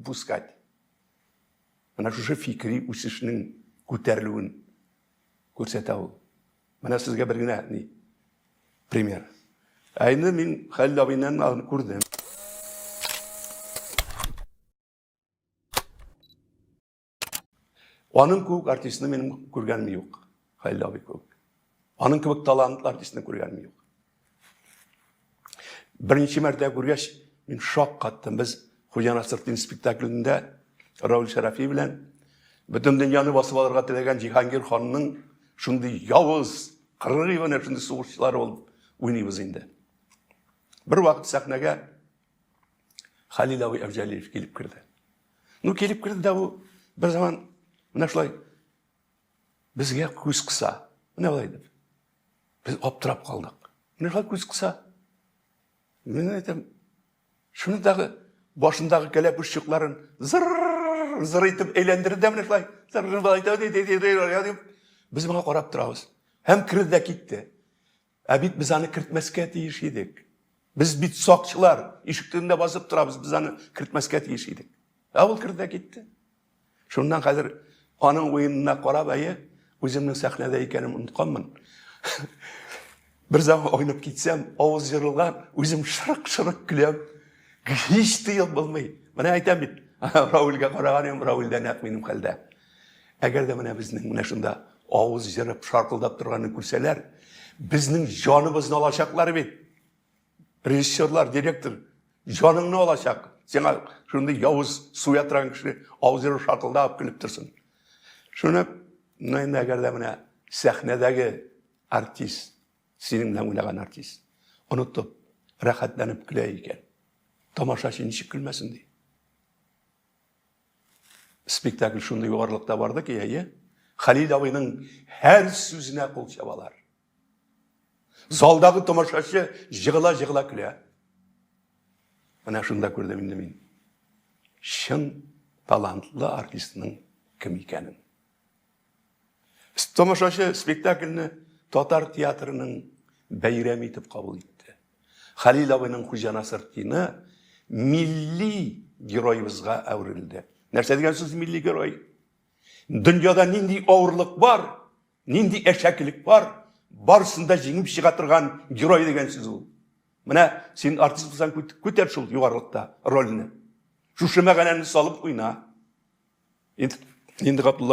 пускать. Мына шушы фикри үсішінің көтерілуін көрсете ол. Мына сізге бір генә пример. Айны мен Халил абайнан көрдім. Оның көк артистini менің көргенім жоқ. Халил абай көк. Оның көк талантлы артистini көргенім жоқ. Бірінші мәрте көргеш, мен шок қаттым. Біз Хуҗа Насретдин спектаклінде Раул Шарафи белән бүтін дөньяны басып алырга теләгән Җиһангир ханның шундый явыз, кыргый гына шундый сугышчылары булып уйныйбыз инде. Бір вакыт сәхнәгә Халил абай Әбҗәлиев килеп керде. Килеп керде дә ул бер заман менә шулай безгә күз кыса. Менә булай дип. Без аптырап калдык. Менә шулай күз кыса. Мен әйтәм, шуны дағы башындағы кәләпүшчыкларын зыр итеп әйләндерде менә шулай. Без моңа карап торабыз. Һәм кирде дә китте. Ә бит без аны кертмәскә тиеш идек. Biz bit сакчылар, ишектәрендә басып торабыз, без аны кертмәскә тиеш идек. Ә ул кирде дә китте. Шуннан хәзер аның уенына карап үземнең сәхнәдә икәнем онытканмын. Bir zaman oynayıp gitsem, avuz yırılgan, özüm şırık gülüyorum. Hiç tıyıl bulmayı. Bana aytam bit. Raul'ga qarağanım, Raul'dan hak benim halde. Eğer de bana bizning şunda avuz yırıp şarkıldap durganı görseler, bizning canımızın alacakları bit. Rejissörler, direktör, canın olacak? Sana şunda yavuz suya tıran kişi avuz yırıp şarkıldap gülüp dursun. Şunu, eğer de bana sahnedeki artist, senin bilen oynagan artist. Unutup, rahatlanıp güleyken. Tamaşaçı nişik gülmesin diye. Spektakl şunda yuvarlıkta vardı ki Halil abinin her sözüne kol çabalar. Zaldağı tamaşaçı jığıla güle. Bana şunda gördüm indi men. Şın talantlı artistinin kim ikenin. Tamaşaçı spektaklini Tatar tiyatrının bəyram etib kabul etti. Halil abinin Хуҗа Насретдini milli geroyimizga әврелді. Нәрсә дигән сүз milli geroy? Dünyada nindi ağırlık var, nindi eşeklik var, barısında жеңіп шыға тұрған герой деген сүз ул. Менә син артист булсаң, күтәр шул югарылыкта рольне. Шушы мәгънәне салып уйна. Енді Габдулла